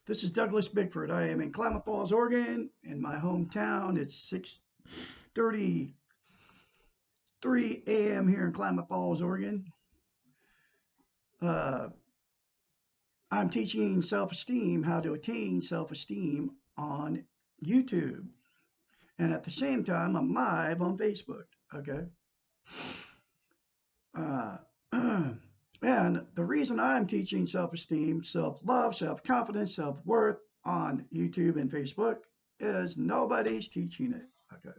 This is Douglas Bickford. I am in Klamath Falls, Oregon. In my hometown, it's 6:33 a.m. here in Klamath Falls, Oregon. Uh, I'm teaching self-esteem, how to attain self-esteem on YouTube. And at the same time, I'm live on Facebook. Okay. Uh, and the reason I'm teaching self-esteem, self-love, self-confidence, self-worth on YouTube and Facebook is nobody's teaching it. Okay.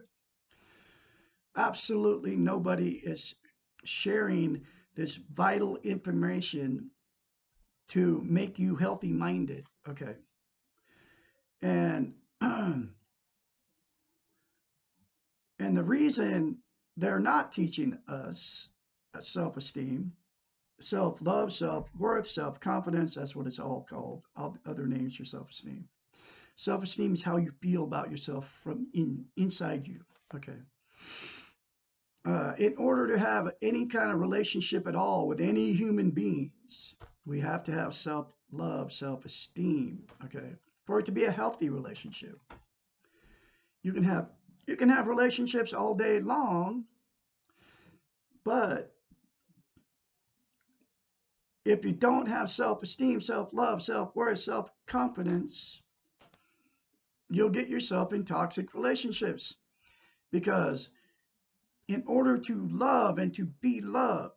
Absolutely nobody is sharing this vital information to make you healthy minded. Okay. And and the reason they're not teaching us self-esteem, self-love, self-worth, self-confidence, that's what it's all called. All other names for self-esteem. Self-esteem is how you feel about yourself from inside you. Okay. In order to have any kind of relationship at all with any human beings, we have to have self-love, self-esteem. Okay. For it to be a healthy relationship. You can have relationships all day long, but if you don't have self-esteem, self-love, self-worth, self-confidence, you'll get yourself in toxic relationships. Because in order to love and to be loved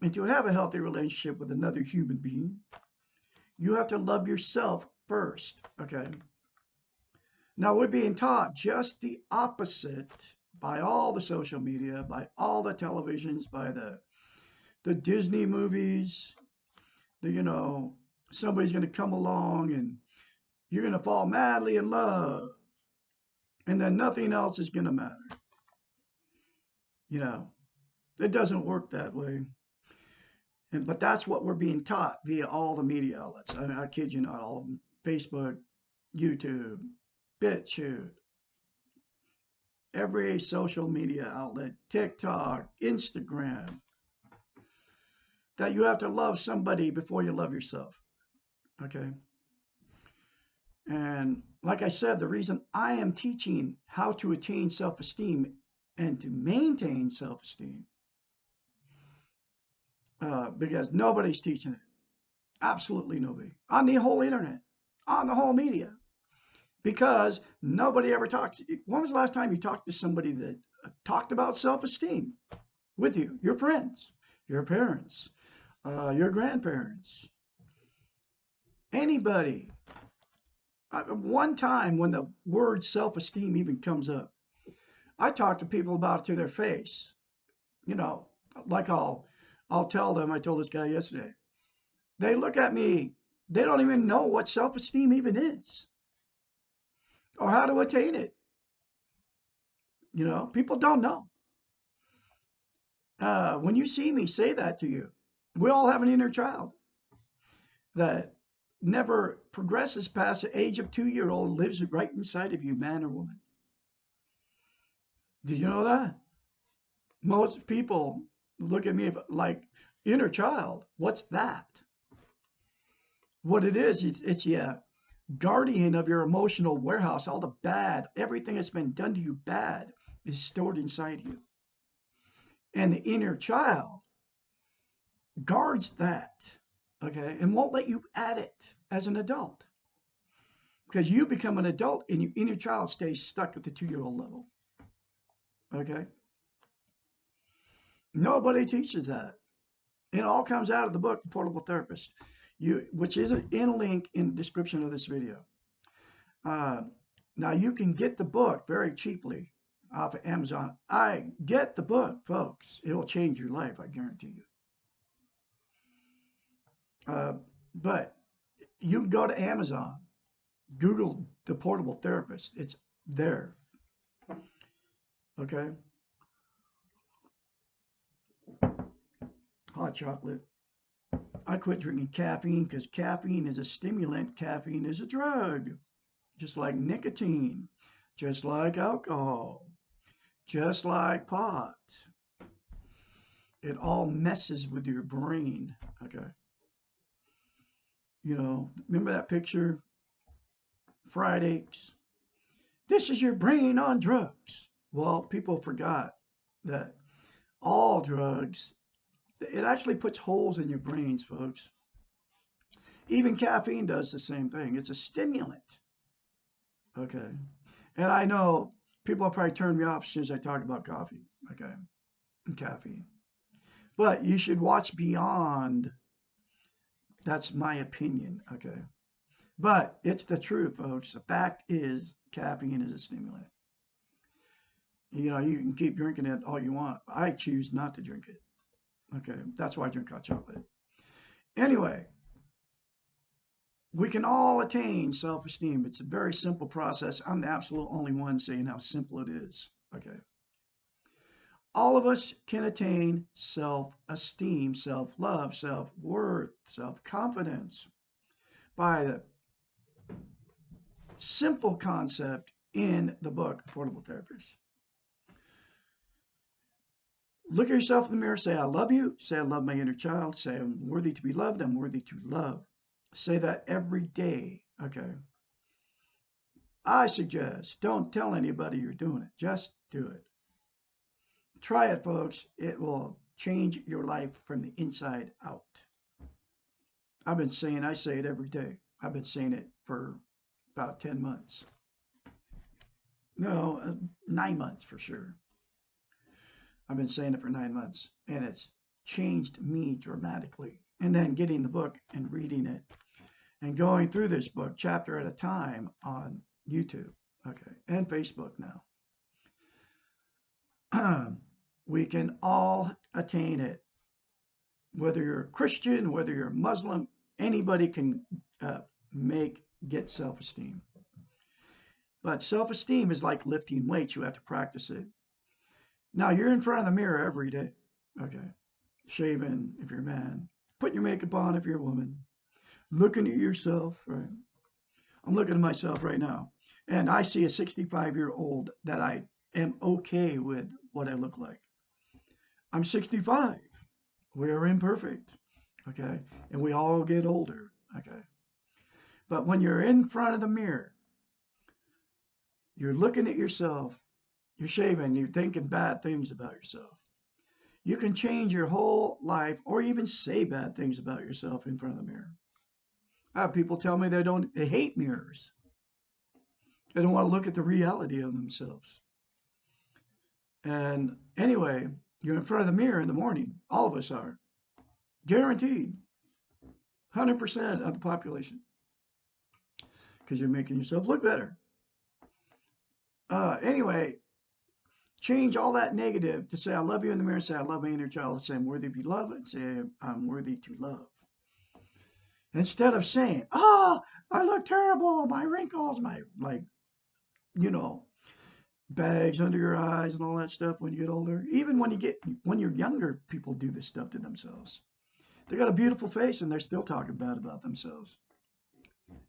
and to have a healthy relationship with another human being, you have to love yourself first. Okay. Now we're being taught just the opposite by all the social media, by all the televisions, by the Disney movies. Somebody's going to come along and you're going to fall madly in love, and then nothing else is going to matter. You know, it doesn't work that way. But that's what we're being taught via all the media outlets. I kid you not, all of them. Facebook, YouTube, BitChute, every social media outlet, TikTok, Instagram, that you have to love somebody before you love yourself. Okay. And like I said, the reason I am teaching how to attain self-esteem and to maintain self-esteem, because nobody's teaching it. Absolutely nobody. On the whole internet, on the whole media. Because nobody ever talks. When was the last time you talked to somebody that talked about self-esteem with you? Your friends, your parents, your grandparents, anybody. One time when the word self-esteem even comes up, I talk to people about it to their face. You know, like I'll tell them, I told this guy yesterday, they look at me, they don't even know what self-esteem even is or how to attain it. People don't know. When you see me say that to you, we all have an inner child that never progresses past the age of 2-year-old, lives right inside of you, man or woman. Did you know that? Most people look at me like, inner child, what's that? What it is, it's yeah, guardian of your emotional warehouse. All the bad, everything that's been done to you bad is stored inside you. And the inner child guards that, okay, and won't let you add it as an adult. Because you become an adult and your inner child stays stuck at the 2-year-old level. Okay? Nobody teaches that. It all comes out of the book, The Portable Therapist, which is in a link in the description of this video. Now, you can get the book very cheaply off of Amazon. Get the book, folks. It will change your life, I guarantee you. But you can go to Amazon, Google The Portable Therapist. It's there. Okay? Hot chocolate. I quit drinking caffeine because caffeine is a stimulant. Caffeine is a drug, just like nicotine, just like alcohol, just like pot. It all messes with your brain. Okay. Remember that picture? Fried eggs. This is your brain on drugs. Well, people forgot that all drugs, it actually puts holes in your brains, folks. Even caffeine does the same thing. It's a stimulant. Okay. And I know people will probably turn me off as soon as I talk about coffee. Okay. And caffeine. But you should watch beyond. That's my opinion. Okay. But it's the truth, folks. The fact is, caffeine is a stimulant. You can keep drinking it all you want. I choose not to drink it. Okay. That's why I drink hot chocolate. Anyway, we can all attain self esteem. It's a very simple process. I'm the absolute only one saying how simple it is. Okay. All of us can attain self esteem, self love, self worth, self confidence by the simple concept in the book, Affordable Therapist. Look at yourself in the mirror, say, I love you. Say, I love my inner child. Say, I'm worthy to be loved. I'm worthy to love. Say that every day. Okay. I suggest don't tell anybody you're doing it. Just do it. Try it, folks. It will change your life from the inside out. I say it every day. I've been saying it for about 10 months. No, 9 months for sure. I've been saying it for 9 months, and it's changed me dramatically. And then getting the book and reading it and going through this book chapter at a time on YouTube, okay, and Facebook now. We can all attain it. Whether you're a Christian, whether you're a Muslim, anybody can uh, get self-esteem. But self-esteem is like lifting weights. You have to practice it. Now you're in front of the mirror every day. Okay. Shaving if you're a man. Putting your makeup on if you're a woman. Looking at yourself, right? I'm looking at myself right now. And I see a 65-year-old that I am okay with what I look like. I'm 65. We are imperfect. Okay. And we all get older. Okay. But when you're in front of the mirror, you're looking at yourself, you're shaving, you're thinking bad things about yourself. You can change your whole life or even say bad things about yourself in front of the mirror. I have people tell me they hate mirrors. They don't want to look at the reality of themselves. And anyway, you're in front of the mirror in the morning. All of us are. Guaranteed. 100% of the population. Because you're making yourself look better. Anyway, change all that negative to say, I love you in the mirror. Say, I love my inner child. Say, I'm worthy to be loved. And say, I'm worthy to love. Instead of saying, oh, I look terrible. My wrinkles, you know, bags under your eyes and all that stuff when you get older. Even when you're younger, people do this stuff to themselves. They got a beautiful face and they're still talking bad about themselves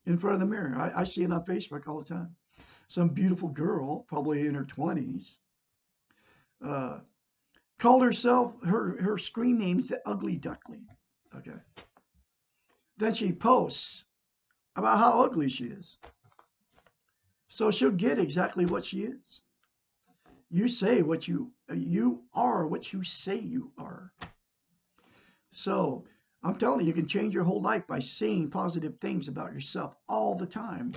in front of the mirror. I see it on Facebook all the time. Some beautiful girl, probably in her 20s, called herself, her screen name is the Ugly Duckling. Okay. Then she posts about how ugly she is. So she'll get exactly what she is. You say you are what you say you are. So I'm telling you can change your whole life by saying positive things about yourself all the time.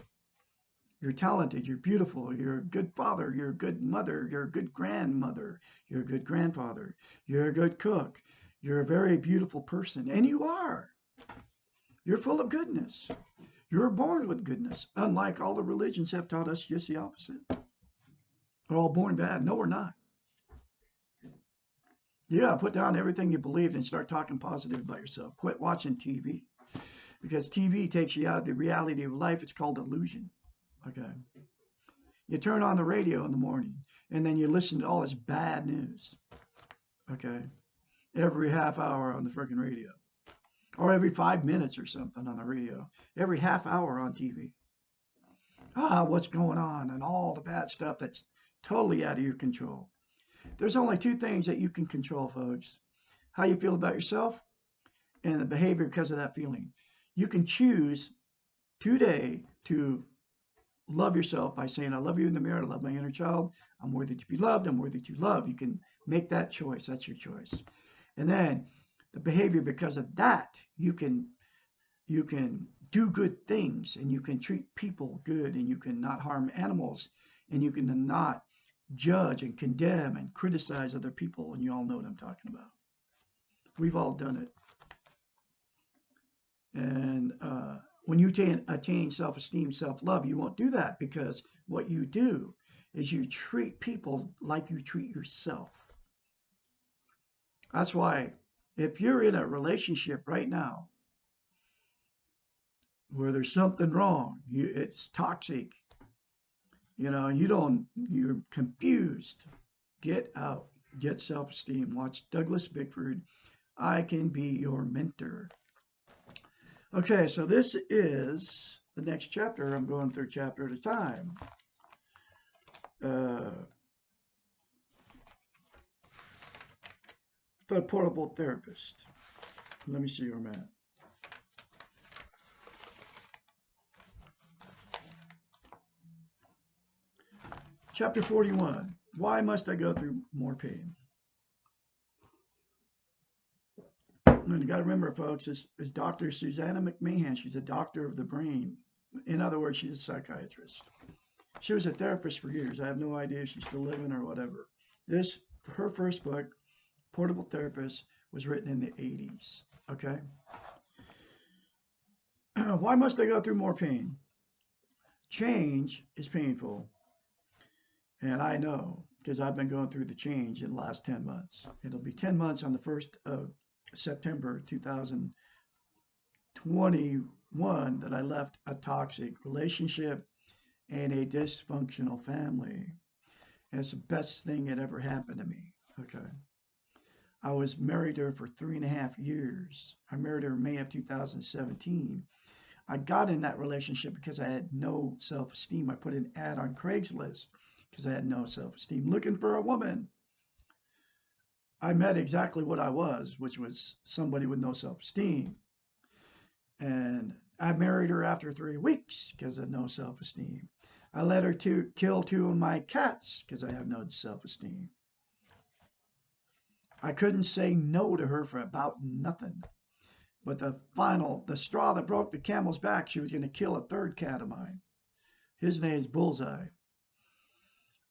You're talented, you're beautiful, you're a good father, you're a good mother, you're a good grandmother, you're a good grandfather, you're a good cook, you're a very beautiful person, and you are. You're full of goodness. You're born with goodness, unlike all the religions have taught us just the opposite. We're all born bad. No, we're not. You gotta put down everything you believed and start talking positive about yourself. Quit watching TV because TV takes you out of the reality of life. It's called illusion. Okay. You turn on the radio in the morning and then you listen to all this bad news. Okay. Every half hour on the freaking radio. Or every 5 minutes or something on the radio. Every half hour on TV. What's going on and all the bad stuff that's totally out of your control. There's only two things that you can control, folks. How you feel about yourself and the behavior because of that feeling. You can choose today to love yourself by saying, I love you in the mirror. I love my inner child. I'm worthy to be loved. I'm worthy to love. You can make that choice. That's your choice. And then the behavior, because of that, you can do good things, and you can treat people good, and you can not harm animals, and you can not judge and condemn and criticize other people. And you all know what I'm talking about. We've all done it. And when you attain self esteem, self love, you won't do that, because what you do is you treat people like you treat yourself. That's why, if you're in a relationship right now where there's something wrong, it's toxic, you're confused, get out, get self esteem. Watch Douglas Bickford. I Can Be Your Mentor. Okay, so this is the next chapter. I'm going through chapter at a time. Uh, the portable therapist. Let me see where I'm at. Chapter 41. Why must I go through more pain? And you got to remember, folks, is Dr. Susanna McMahon. She's a doctor of the brain. In other words, she's a psychiatrist. She was a therapist for years. I have no idea if she's still living or whatever. Her first book, Portable Therapist, was written in the 80s. Okay? Why must I go through more pain? Change is painful. And I know, because I've been going through the change in the last 10 months. It'll be 10 months on the 1st of September 2021 that I left a toxic relationship and a dysfunctional family. And it's the best thing that ever happened to me. Okay. I was married to her for 3.5 years. I married her in May of 2017. I got in that relationship because I had no self esteem. I put an ad on Craigslist because I had no self esteem, looking for a woman. I met exactly what I was, which was somebody with no self esteem. And I married her after 3 weeks because of no self esteem. I let her kill two of my cats because I have no self esteem. I couldn't say no to her for about nothing. But the straw that broke the camel's back, she was going to kill a third cat of mine. His name's Bullseye.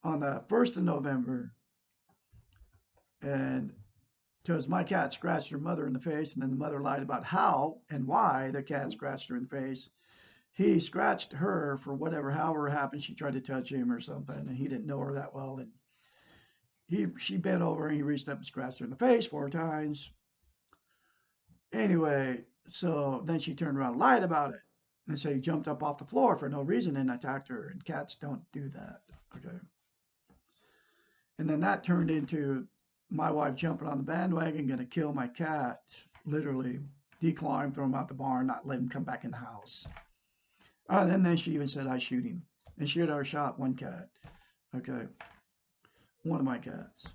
On the 1st of November, and because my cat scratched her mother in the face, and then the mother lied about how and why the cat scratched her in the face. He scratched her for however it happened. She tried to touch him or something, and he didn't know her that well. And she bent over and he reached up and scratched her in the face 4 times. Anyway, so then she turned around and lied about it. And so he jumped up off the floor for no reason and attacked her. And cats don't do that. Okay. And then that turned into my wife jumping on the bandwagon, going to kill my cat, literally declaw him, throw him out the barn, not let him come back in the house. And then she even said I shoot him. And she had already shot one cat. Okay. One of my cats.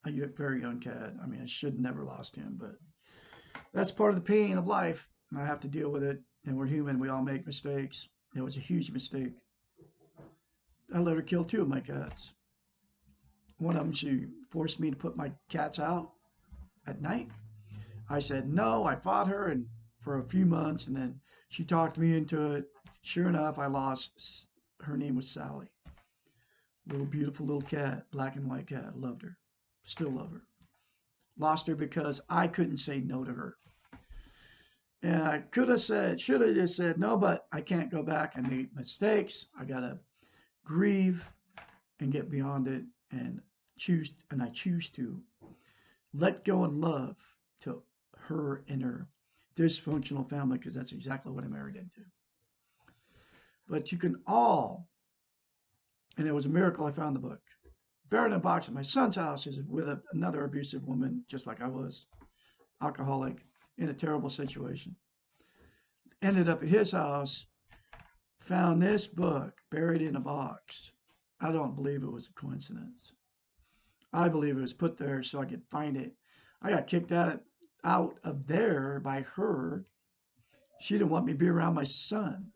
A very young cat. I mean, I should have never lost him, but that's part of the pain of life. I have to deal with it. And we're human. We all make mistakes. It was a huge mistake. I let her kill two of my cats. One of them, she forced me to put my cats out at night. I said no. I fought her and for a few months, and then she talked me into it. Sure enough, I lost. Her name was Sally. Little beautiful little cat, black and white cat. Loved her. Still love her. Lost her because I couldn't say no to her. And I should have just said no, but I can't go back. I made mistakes. I gotta grieve and get beyond it, and I choose to let go and love to her and her dysfunctional family, because that's exactly what I married into. But you can all, and it was a miracle I found the book. Buried in a box at my son's house is with another abusive woman, just like I was, alcoholic, in a terrible situation. Ended up at his house, found this book buried in a box. I don't believe it was a coincidence. I believe it was put there so I could find it. I got kicked out of there by her She didn't want me to be around my son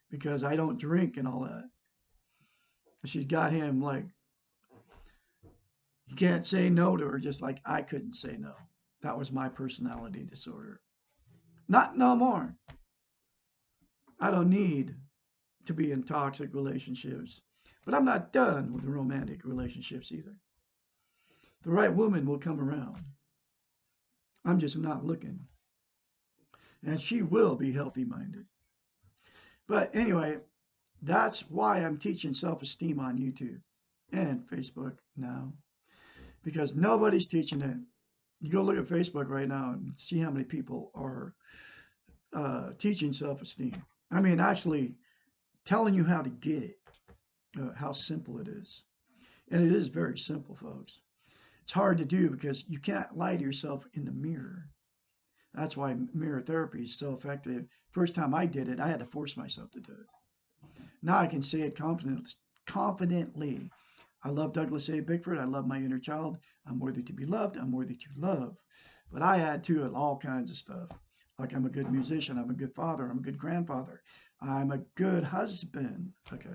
because I don't drink and all that. She's got him like, he can't say no to her, just like I couldn't say no. That was my personality disorder. Not no more. I don't need to be in toxic relationships, but I'm not done with romantic relationships either. The right woman will come around. I'm just not looking. And she will be healthy minded. But anyway, that's why I'm teaching self esteem on YouTube and Facebook now, because nobody's teaching it. You go look at Facebook right now and see how many people are teaching self esteem. I mean, actually telling you how to get it, how simple it is. And it is very simple, folks. It's hard to do because you can't lie to yourself in the mirror. That's why mirror therapy is so effective. First time I did it, I had to force myself to do it. Now I can say it confidently. I love Douglas A. Bickford. I love my inner child. I'm worthy to be loved. I'm worthy to love. But I add to it all kinds of stuff. Like I'm a good musician. I'm a good father. I'm a good grandfather. I'm a good husband. Okay.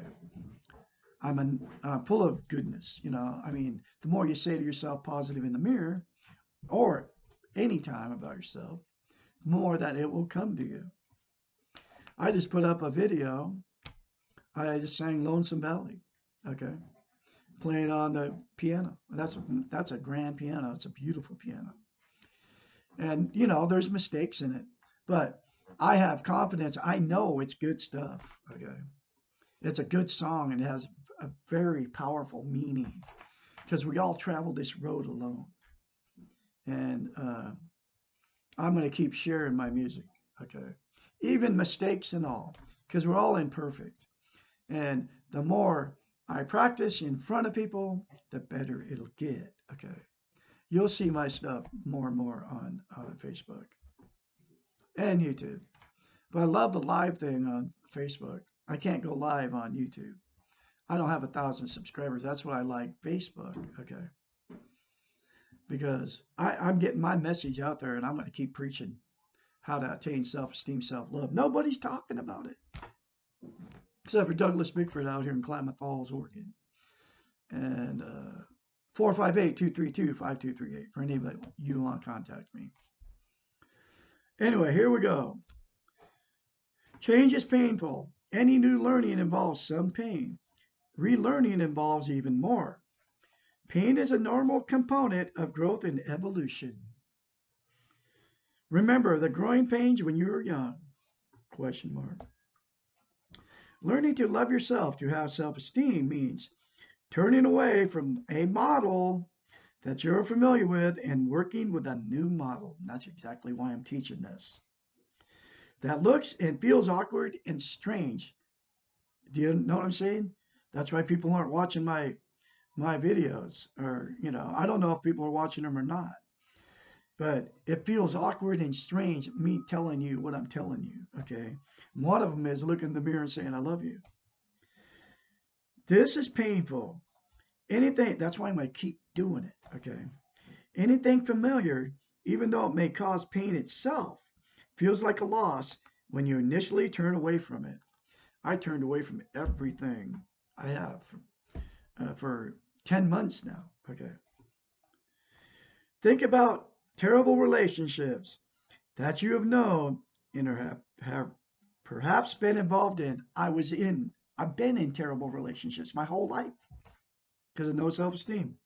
I'm full of goodness. I mean, the more you say to yourself positive in the mirror or anytime about yourself, the more that it will come to you. I just put up a video. I just sang Lonesome Valley. Okay. Playing on the piano. That's a grand piano. It's a beautiful piano. And there's mistakes in it, but I have confidence. I know it's good stuff. Okay. It's a good song and it has a very powerful meaning because we all travel this road alone. And I'm going to keep sharing my music. Okay. Even mistakes and all, because we're all imperfect. And the more I practice in front of people, the better it'll get. Okay. You'll see my stuff more and more on Facebook and YouTube. But I love the live thing on Facebook. I can't go live on YouTube. I don't have 1,000 subscribers. That's why I like Facebook. Okay. Because I'm getting my message out there and I'm going to keep preaching how to attain self esteem, self love. Nobody's talking about it except for Douglas Bickford out here in Klamath Falls, Oregon. And 458-232-5238 for anybody you want to contact me. Anyway, here we go. Change is painful. Any new learning involves some pain. Relearning involves even more. Pain is a normal component of growth and evolution. Remember the growing pains when you were young? Question mark. Learning to love yourself, to have self-esteem, means turning away from a model that you're familiar with and working with a new model. And that's exactly why I'm teaching this. That looks and feels awkward and strange. Do you know what I'm saying? That's why people aren't watching my videos, or I don't know if people are watching them or not. But it feels awkward and strange, me telling you what I'm telling you, okay? One of them is looking in the mirror and saying, I love you. This is painful. Anything, that's why I'm going to keep doing it, okay? Anything familiar, even though it may cause pain itself, feels like a loss when you initially turn away from it. I turned away from everything I have for 10 months now, okay? Think about terrible relationships that you have known and have perhaps been involved in. I've been in terrible relationships my whole life because of no self-esteem.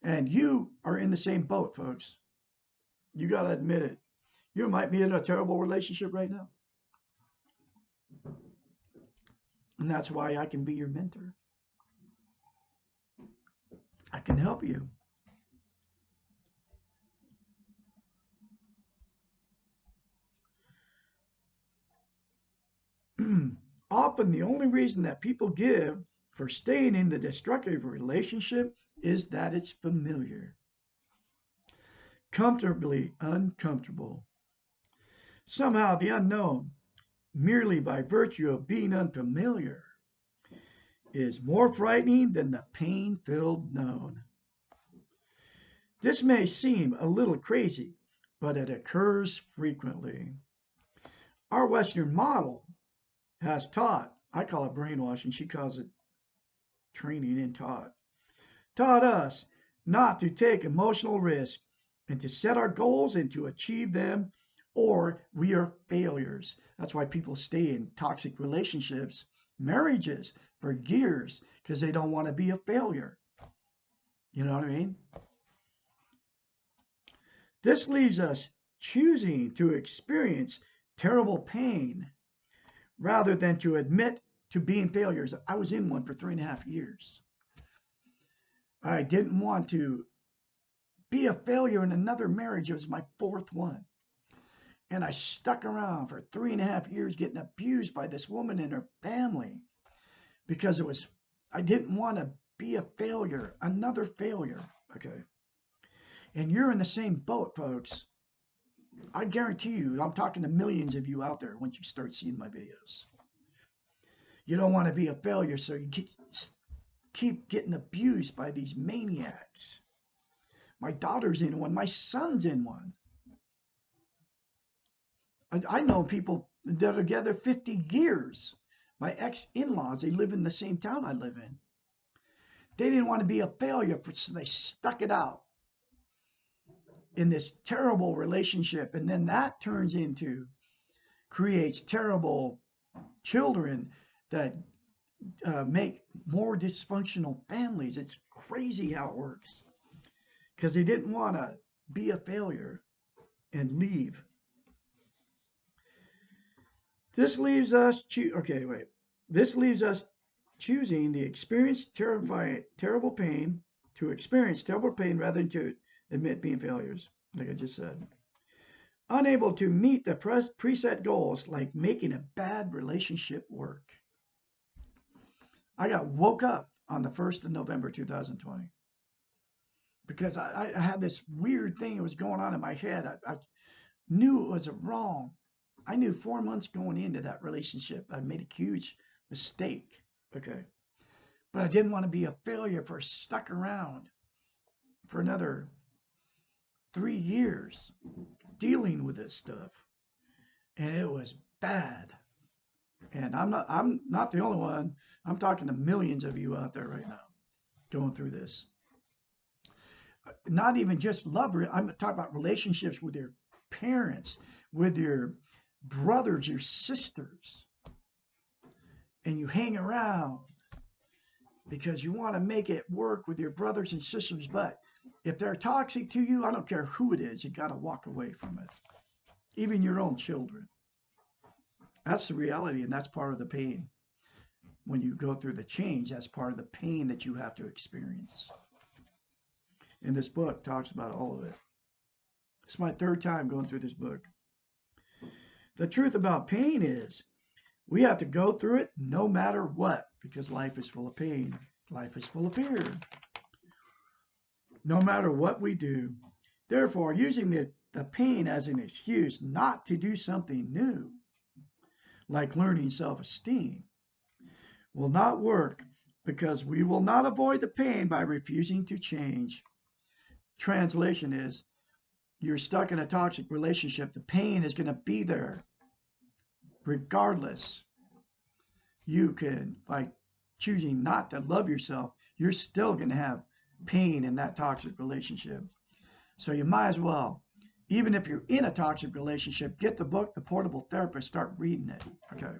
And you are in the same boat, folks. You got to admit it. You might be in a terrible relationship right now. And that's why I can be your mentor. I can help you. Often the only reason that people give for staying in the destructive relationship is that it's familiar. Comfortably uncomfortable. Somehow the unknown, merely by virtue of being unfamiliar, is more frightening than the pain-filled known. This may seem a little crazy, but it occurs frequently. Our Western model has taught, I call it brainwashing, she calls it training and taught us not to take emotional risk and to set our goals and to achieve them, or we are failures. That's why people stay in toxic relationships, marriages for years, because they don't want to be a failure. You know what I mean? This leaves us choosing to experience terrible pain rather than to admit to being failures. I was in one for 3.5 years. I didn't want to be a failure in another marriage. It was my fourth one. And I stuck around for 3.5 years getting abused by this woman and her family because I didn't want to be a failure, another failure. Okay. And you're in the same boat, folks. I guarantee you, I'm talking to millions of you out there once you start seeing my videos. You don't want to be a failure, so you keep getting abused by these maniacs. My daughter's in one, my son's in one. I know people that are together 50 years. My ex-in-laws, they live in the same town I live in. They didn't want to be a failure, so they stuck it out in this terrible relationship. And then that creates terrible children that make more dysfunctional families. It's crazy how it works because they didn't want to be a failure and leave. This leaves us This leaves us choosing the experience terrible pain to experience terrible pain rather than to admit being failures, like I just said. Unable to meet the preset goals, like making a bad relationship work. I got woke up on the 1st of November 2020 because I had this weird thing that was going on in my head. I knew it was wrong. I knew 4 months going into that relationship, I made a huge mistake. Okay. But I didn't want to be a failure for stuck around for another 3 years dealing with this stuff. And it was bad. And I'm not the only one. I'm talking to millions of you out there right now going through this. Not even just love, I'm talking about relationships with your parents, with your brothers, your sisters. And you hang around because you want to make it work with your brothers and sisters. But if they're toxic to you, I don't care who it is, you got to walk away from it. Even your own children. That's the reality, and that's part of the pain. When you go through the change, that's part of the pain that you have to experience. And this book talks about all of it. It's my third time going through this book. The truth about pain is we have to go through it no matter what, because life is full of pain. Life is full of fear. No matter what we do. Therefore, using the pain as an excuse not to do something new, like learning self-esteem, will not work because we will not avoid the pain by refusing to change. Translation is, you're stuck in a toxic relationship. The pain is going to be there regardless. You can, by choosing not to love yourself, you're still going to have pain in that toxic relationship. So you might as well, even if you're in a toxic relationship, get the book, The Portable Therapist, start reading it. Okay.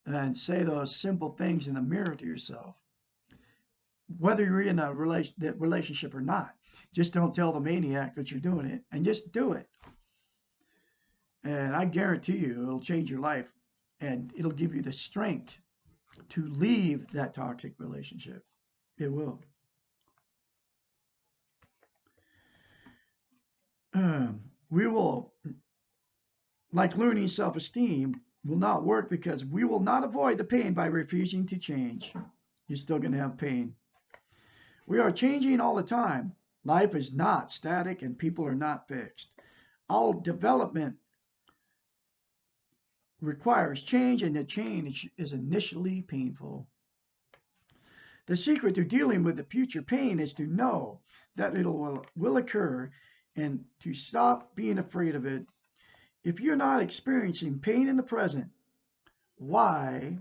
And say those simple things in the mirror to yourself. Whether you're in a relationship or not, just don't tell the maniac that you're doing it, and just do it. And I guarantee you it'll change your life, and it'll give you the strength to leave that toxic relationship. It will. We will, like learning self-esteem, will not work because we will not avoid the pain by refusing to change. You're still going to have pain. We are changing all the time. Life is not static and people are not fixed. All development requires change, and the change is initially painful. The secret to dealing with the future pain is to know that it will occur and to stop being afraid of it. If you're not experiencing pain in the present, why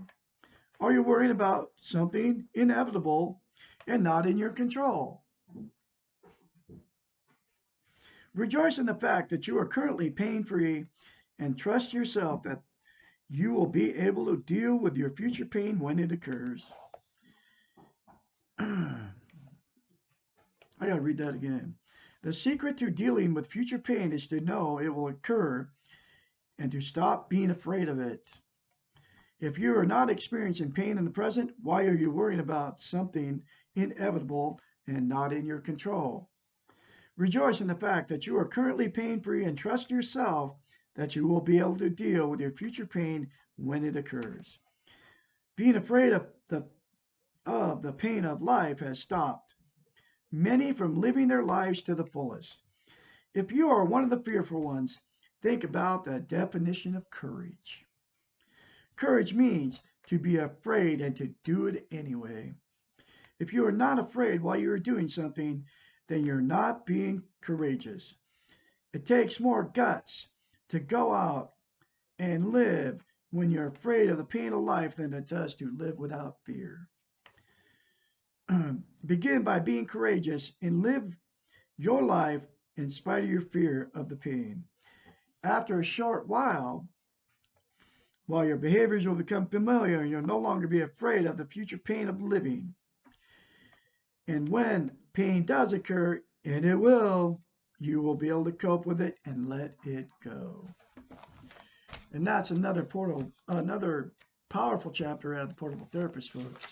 are you worrying about something inevitable and not in your control? Rejoice in the fact that you are currently pain free and trust yourself that you will be able to deal with your future pain when it occurs. I gotta read that again. The secret to dealing with future pain is to know it will occur and to stop being afraid of it. If you are not experiencing pain in the present, why are you worrying about something inevitable and not in your control? Rejoice in the fact that you are currently pain free and trust yourself that you will be able to deal with your future pain when it occurs. Being afraid of the pain of life has stopped many from living their lives to the fullest. If you are one of the fearful ones, think about the definition of courage. Courage means to be afraid and to do it anyway. If you are not afraid while you are doing something, then you're not being courageous. It takes more guts to go out and live when you're afraid of the pain of life than it does to live without fear. Begin by being courageous and live your life in spite of your fear of the pain. After a short while your behaviors will become familiar and you'll no longer be afraid of the future pain of living. And when pain does occur, and it will, you will be able to cope with it and let it go. And that's another powerful chapter out of the Portable Therapist, folks.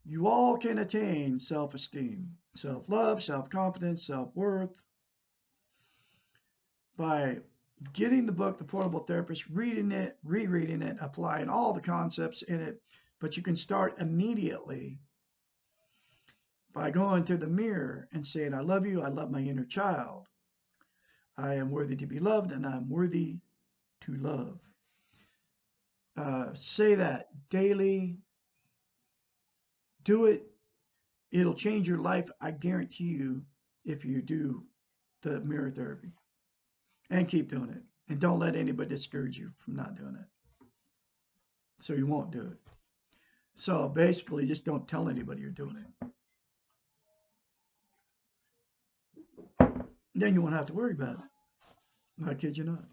You all can attain self-esteem, self-love, self-confidence, self-worth by getting the book, The Portable Therapist, reading it, rereading it, applying all the concepts in it. But you can start immediately by going to the mirror and saying, I love you, I love my inner child. I am worthy to be loved, and I'm worthy to love. Say that daily. Do it. It'll change your life, I guarantee you, if you do the mirror therapy. And keep doing it. And don't let anybody discourage you from not doing it. So you won't do it. So basically, just don't tell anybody you're doing it. Then you won't have to worry about it. I kid you not.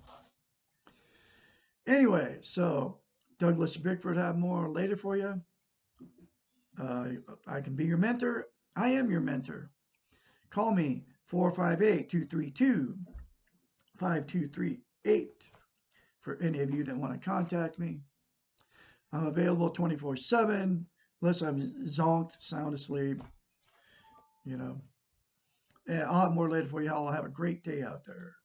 Anyway, so Douglas and Bickford have more later for you. I can be your mentor. I am your mentor. Call me 458-232-5238 for any of you that want to contact me. I'm available 24/7 unless I'm zonked, sound asleep, you know. And I'll have more later for you. I'll have a great day out there.